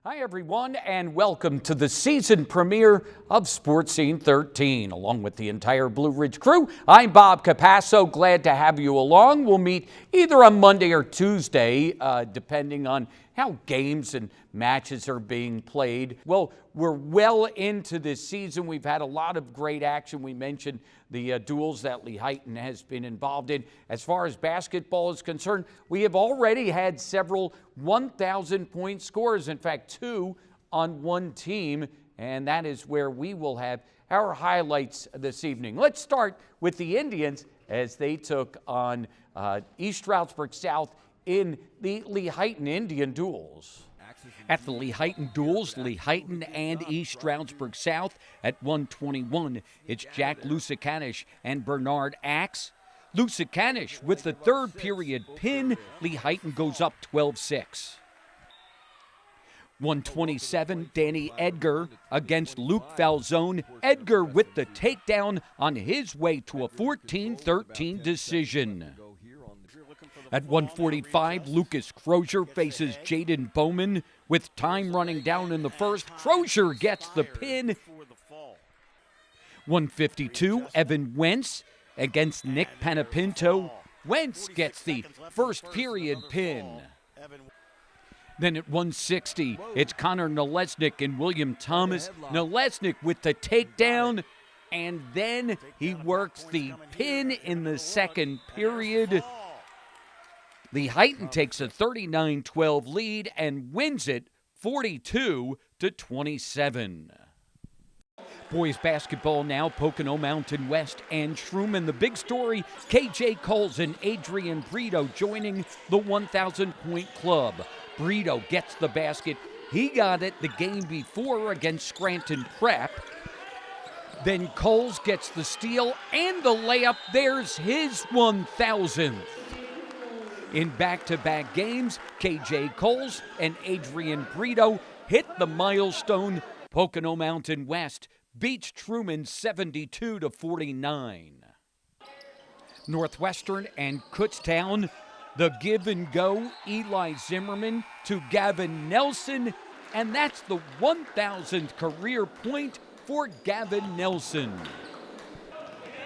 Hi, everyone, and welcome to the season premiere of SportScene13. Along with the entire Blue Ridge crew, I'm Bob Capasso. Glad to have you along. We'll meet either on Monday or Tuesday, depending on how games and matches are being played. Well, we're well into this season. We've had a lot of great action. We mentioned the duels that Lehighton has been involved in. As far as basketball is concerned, we have already had several 1,000-point scores. In fact, 2 on one team, and that is where we will have our highlights this evening. Let's start with the Indians as they took on East Stroudsburg South in the Lehighton Indian duels. At the Lehighton duels, Lehighton and East Stroudsburg South at 1:21, it's Jack Lusakanish and Bernard Axe. Lusakanish with the third period pin. Lehighton goes up 12-6. 1:27, Danny Edgar against Luke Falzone. Edgar with the takedown on his way to a 14-13 decision. At 1:45, Lucas Crozier faces Jaden Bowman. With time running down in the first, Crozier gets the pin. 1:52, Evan Wentz against Nick Panapinto. Wentz gets the first period pin. Then at 1:60, it's Connor Nalesnik and William Thomas. Nalesnik with the takedown, and then he works the pin in the second period. Lehighton takes a 39-12 lead and wins it 42-27. Boys basketball now, Pocono Mountain West and Truman. The big story, KJ Coles and Adrian Brito joining the 1,000-point club. Brito gets the basket. He got it the game before against Scranton Prep. Then Coles gets the steal and the layup. There's his 1,000th. In back-to-back games, KJ Coles and Adrian Brito hit the milestone. Pocono Mountain West beats Truman 72-49. Northwestern and Kutztown, the give and go, Eli Zimmerman to Gavin Nelson, and that's the 1,000th career point for Gavin Nelson.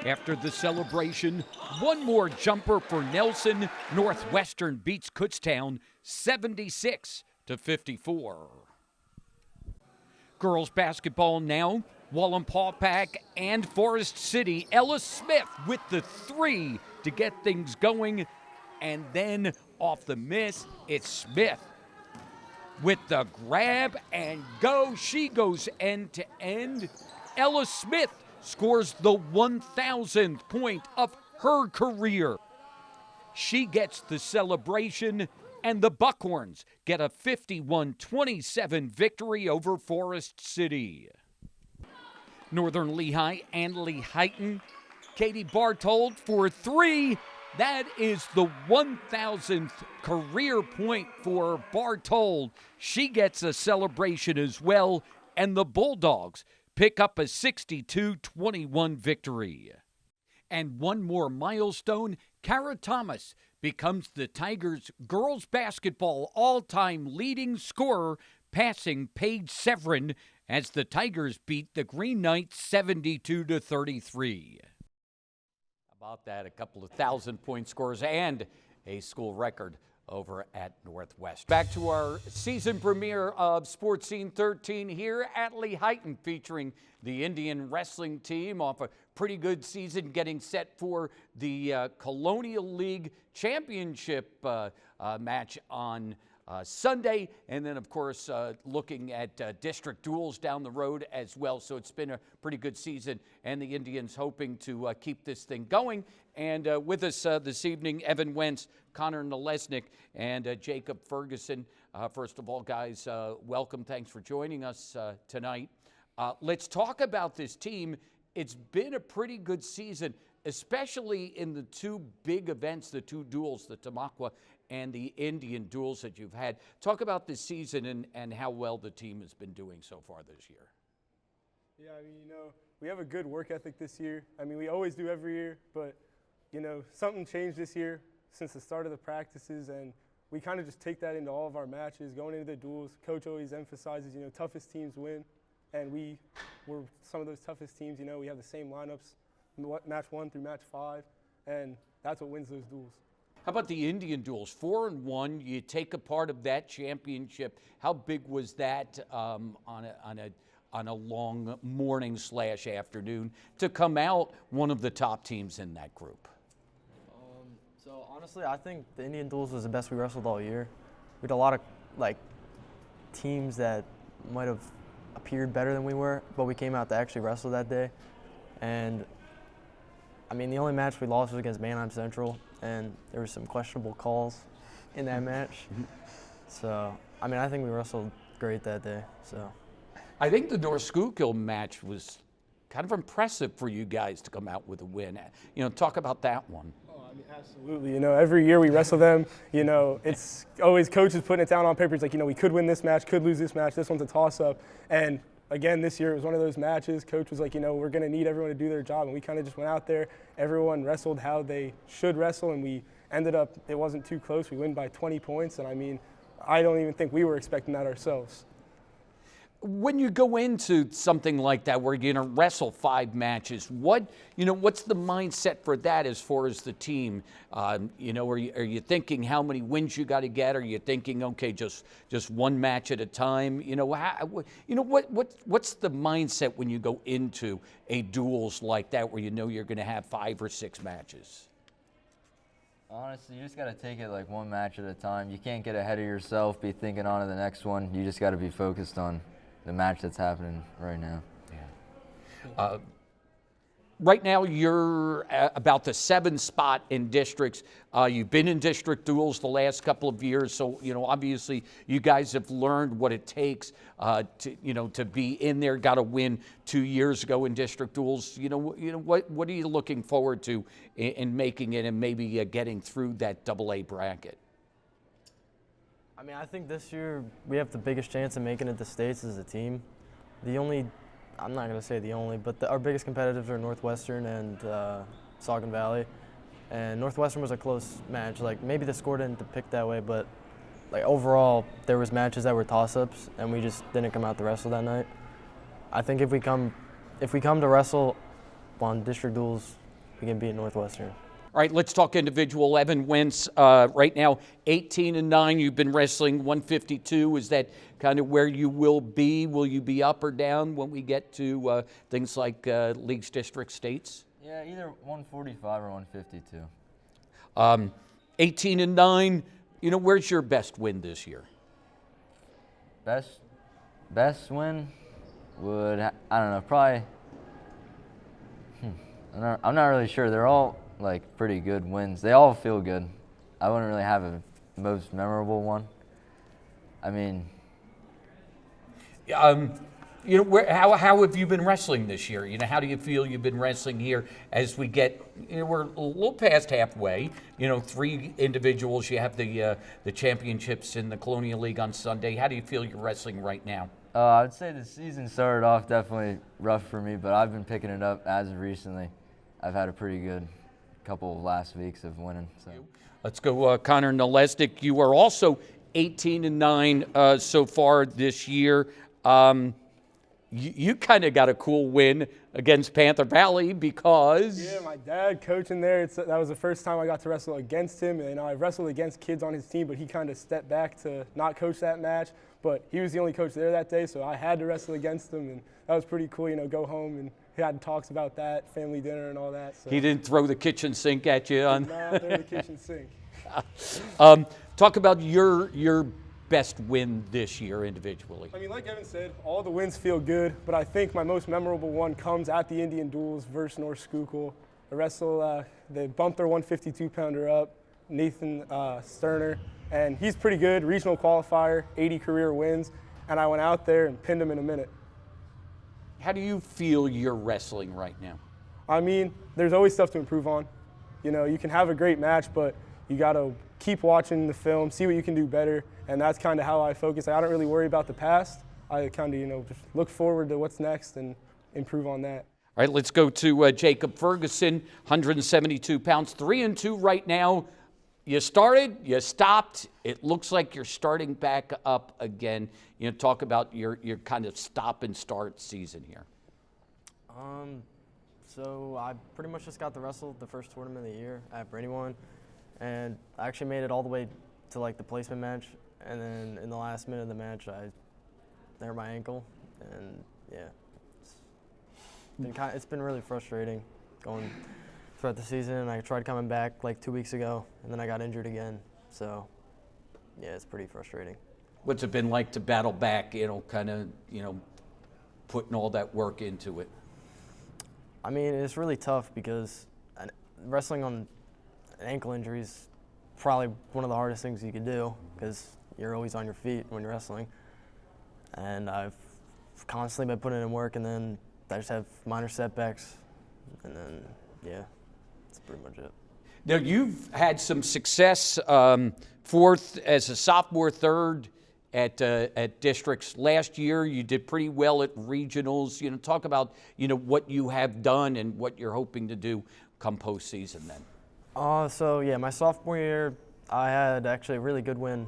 After the celebration, one more jumper for Nelson. Northwestern beats Kutztown 76-54. Girls basketball now, Wallenpaupack and Forest City. Ella Smith with the 3 to get things going. And then off the miss, it's Smith with the grab and go. She goes end to end. Ella Smith scores the 1,000th point of her career. She gets the celebration, and the Buckhorns get a 51-27 victory over Forest City. Northern Lehigh and Lehighton, Katie Bartold for 3. That is the 1,000th career point for Bartold. She gets a celebration as well, and the Bulldogs pick up a 62-21 victory. And one more milestone, Kara Thomas becomes the Tigers' girls basketball all-time leading scorer, passing Paige Severin as the Tigers beat the Green Knights 72-33. About that, a couple of 1,000-point scores and a school record over at Northwest. Back to our season premiere of SportScene13 here at Lehighton, featuring the Indian wrestling team off a pretty good season, getting set for the Colonial League Championship match on Sunday, and then of course looking at district duels down the road as well. So it's been a pretty good season, and the Indians hoping to keep this thing going. And with us this evening, Evan Wentz, Connor Nalesnik, and Jacob Ferguson. First of all, guys, welcome. Thanks for joining us tonight. Let's talk about this team. It's been a pretty good season, especially in the 2 big events, the 2 duels, the Tamaqua and the Indian duels that you've had. Talk about this season and how well the team has been doing so far this year. Yeah, I mean, we have a good work ethic this year. I mean, we always do every year, but, something changed this year since the start of the practices, and we kind of just take that into all of our matches, going into the duels. Coach always emphasizes, toughest teams win, and we were some of those toughest teams. We have the same lineups, match 1 through match 5, and that's what wins those duels. How about the Indian duels? 4-1. You take a part of that championship. How big was that on a long morning/afternoon to come out one of the top teams in that group? So honestly, I think the Indian duels was the best we wrestled all year. We had a lot of teams that might have appeared better than we were, but we came out to actually wrestle that day. And I mean, the only match we lost was against Manheim Central, and there were some questionable calls in that match. So, I mean, I think we wrestled great that day. So, I think the North Schuylkill match was kind of impressive for you guys to come out with a win. Talk about that one. Oh, I mean, absolutely. Every year we wrestle them. It's always coaches putting it down on paper. It's like, we could win this match, could lose this match. This one's a toss-up. And again, this year it was one of those matches. Coach was like, we're going to need everyone to do their job. And we kind of just went out there. Everyone wrestled how they should wrestle. And we ended up, it wasn't too close. We win by 20 points. And I mean, I don't even think we were expecting that ourselves. When you go into something like that where you're going to wrestle 5 matches, what's the mindset for that as far as the team? Are you thinking how many wins you got to get? Are you thinking, okay, just one match at a time? What's the mindset when you go into a duels like that where you're going to have 5 or 6 matches? Honestly, you just got to take it like one match at a time. You can't get ahead of yourself, be thinking on to the next one. You just got to be focused on the match that's happening right now. Yeah. Right now, you're about the 7th spot in districts. You've been in district duels the last couple of years, so obviously you guys have learned what it takes to be in there. Got to win 2 years ago in district duels. What are you looking forward to in making it and maybe getting through that AA bracket? I mean, I think this year we have the biggest chance of making it to states as a team. I'm not going to say the only, but our biggest competitors are Northwestern and Saucon Valley. And Northwestern was a close match. Maybe the score didn't depict that way, but overall there was matches that were toss-ups, and we just didn't come out to wrestle that night. I think if we come to wrestle on district duels, we can beat Northwestern. All right, let's talk individual. Evan Wentz, right now 18-9. You've been wrestling 152. Is that kind of where you will be? Will you be up or down when we get to things like leagues, districts, states? Yeah, either 145 or 152. 18-9. Where's your best win this year? Best win would, I don't know, probably. I'm not really sure. They're all pretty good wins. They all feel good. I wouldn't really have a most memorable one. I mean, how have you been wrestling this year? How do you feel you've been wrestling here as we get? We're a little past halfway. 3 individuals. You have the championships in the Colonial League on Sunday. How do you feel you're wrestling right now? I would say the season started off definitely rough for me, but I've been picking it up as of recently. I've had a pretty good couple of last weeks of winning. So. Let's go, Connor Nalestik. You are also 18-9 so far this year. You kind of got a cool win against Panther Valley because... Yeah, my dad coaching there, that was the first time I got to wrestle against him. And I've wrestled against kids on his team, but he kind of stepped back to not coach that match. But he was the only coach there that day, so I had to wrestle against him. And that was pretty cool, go home and he had talks about that, family dinner and all that. So. He didn't throw the kitchen sink at you? Not throw the kitchen sink. Talk about your best win this year individually. I mean, like Evan said, all the wins feel good, but I think my most memorable one comes at the Indian duels versus North Schuylkill. They bumped their 152-pounder up, Nathan Sterner, and he's pretty good, regional qualifier, 80 career wins, and I went out there and pinned him in a minute. How do you feel you're wrestling right now? I mean, there's always stuff to improve on. You can have a great match, but you got to keep watching the film, see what you can do better, and that's kind of how I focus. I don't really worry about the past. I kind of, just look forward to what's next and improve on that. All right, let's go to Jacob Ferguson, 172 pounds, 3-2 right now. You started, you stopped. It looks like you're starting back up again. Talk about your kind of stop and start season here. So I pretty much just got to wrestle the first tournament of the year at Brandywine, and I actually made it all the way to like the placement match, and then in the last minute of the match I hurt my ankle, and yeah, it's been really frustrating going throughout the season. And I tried coming back like 2 weeks ago, and then I got injured again. So yeah, it's pretty frustrating. What's it been like to battle back? Putting all that work into it. I mean, it's really tough because wrestling on an ankle injury is probably one of the hardest things you can do because you're always on your feet when you're wrestling. And I've constantly been putting in work, and then I just have minor setbacks, and then, yeah, that's pretty much it. Now, you've had some success, fourth as a sophomore, third at districts. Last year, you did pretty well at regionals. Talk about, what you have done and what you're hoping to do come postseason then. So, yeah, my sophomore year, I had actually a really good win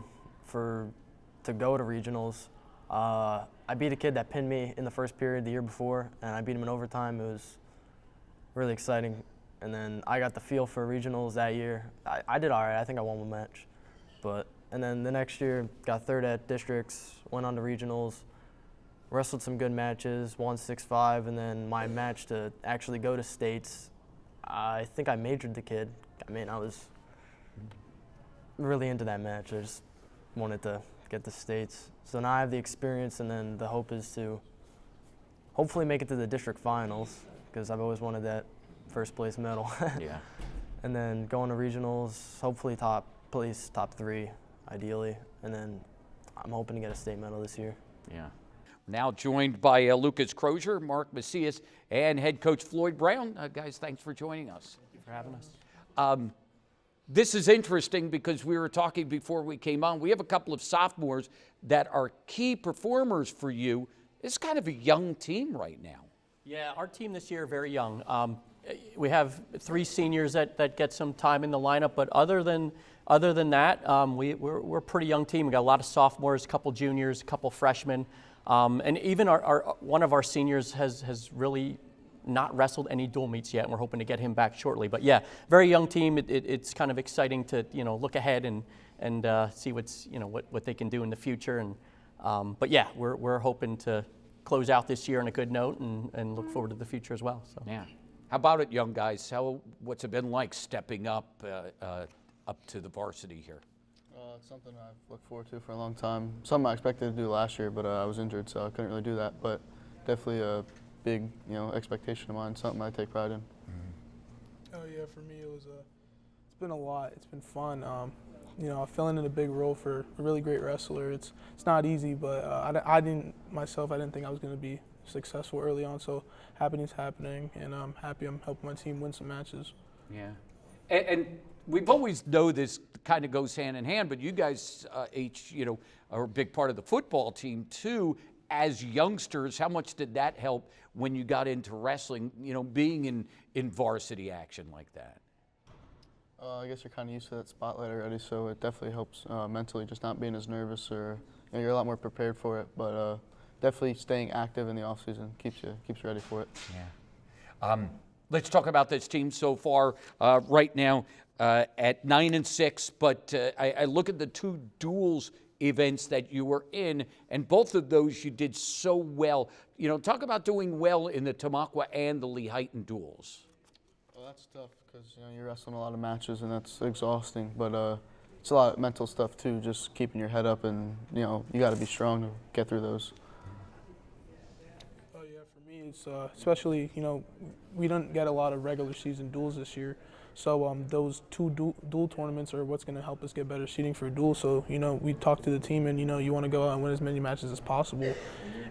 to go to regionals. I beat a kid that pinned me in the first period the year before, and I beat him in overtime. It was really exciting. And then I got the feel for regionals that year. I did all right. I think I won one match. And then the next year, got third at districts, went on to regionals, wrestled some good matches, won 6-5, and then my match to actually go to states, I think I majored the kid. I mean, I was really into that match. I just wanted to get to states. So now I have the experience, and then the hope is to hopefully make it to the district finals, because I've always wanted that first place medal. Yeah. And then going to regionals, hopefully top 3, ideally. And then I'm hoping to get a state medal this year. Yeah. Now joined by Lucas Crozier, Mark Macias, and head coach Floyd Brown. Guys, thanks for joining us. Thank you for having us. This is interesting because we were talking before we came on. We have a couple of sophomores that are key performers for you. It's kind of a young team right now. Yeah, our team this year very young. We have 3 seniors that get some time in the lineup, but other than that, we're a pretty young team. We got a lot of sophomores, a couple juniors, a couple freshmen, and even one of our seniors has really not wrestled any dual meets yet, and we're hoping to get him back shortly. But yeah, very young team. It's kind of exciting to look ahead and see what they can do in the future. And but yeah, we're hoping to close out this year on a good note and look forward to the future as well. So yeah. How about it, young guys? What's it been like stepping up to the varsity here? It's something I've looked forward to for a long time. Something I expected to do last year, but I was injured, so I couldn't really do that. But definitely a big, expectation of mine. Something I take pride in. Oh yeah, for me it's been a lot. It's been fun. Filling in a big role for a really great wrestler. It's not easy, but I didn't think I was going to be successful early on. So happening's happening, and I'm happy I'm helping my team win some matches. Yeah, and we've always know this kind of goes hand in hand, but you guys each are a big part of the football team too. As youngsters, how much did that help when you got into wrestling? Being in varsity action like that. I guess you're kind of used to that spotlight already, so it definitely helps mentally, just not being as nervous, or you're a lot more prepared for it. But definitely staying active in the off season keeps you ready for it. Yeah. Let's talk about this team so far. Right now at 9-6, but I look at the 2 duels events that you were in, and both of those you did so well. Talk about doing well in the Tamaqua and the Lehighton duels. Well, that's tough because you're wrestling a lot of matches, and that's exhausting. But it's a lot of mental stuff too, just keeping your head up, and you got to be strong to get through those. Oh yeah, for me it's especially we didn't get a lot of regular season duels this year. So those 2 dual tournaments are what's going to help us get better seeding for duels. So, we talked to the team, and, you want to go out and win as many matches as possible.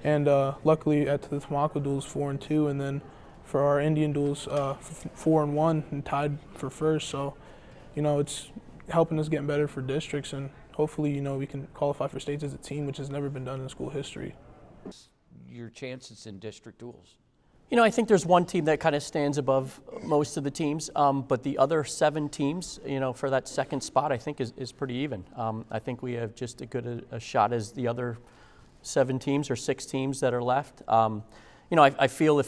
And luckily at the Tamaqua duels 4-2, and then for our Indian duels 4-1 and tied for first. So, it's helping us get better for districts, and hopefully, we can qualify for states as a team, which has never been done in school history. Your chances in district duels. You know, I think there's one team that kind of stands above most of the teams, but the other 7 teams, you know, for that second spot, I think is pretty even. I think we have just as good a shot as the other 7 teams or 6 teams that are left. You know, I feel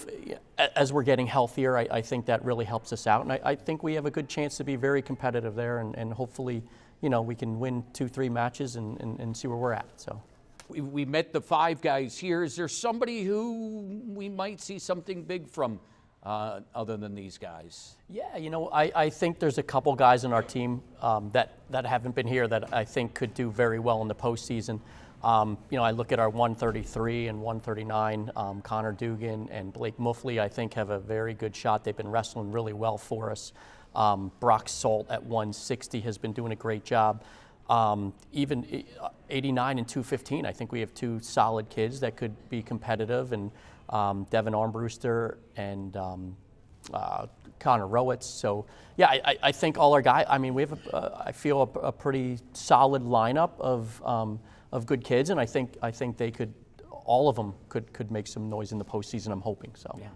as we're getting healthier, I think that really helps us out, and I think we have a good chance to be very competitive there, and hopefully, you know, we can win 2-3 matches and see where we're at. So. We met the 5 guys here. Is there somebody who we might see something big from other than these guys? Yeah, you know, I think there's a couple guys on our team that haven't been here that I think could do very well in the postseason. You know, I look at our 133 and 139, Connor Dugan and Blake Muffley, I think have a very good shot. They've been wrestling really well for us. Brock Salt at 160 has been doing a great job. Even 89 and 215, I think we have 2 solid kids that could be competitive, and Devin Armbruster and Connor Rowitz. So yeah, I think all our guys, I mean, we have I feel a pretty solid lineup of good kids, and I think they could, all of them could make some noise in the postseason, I'm hoping so. Yeah.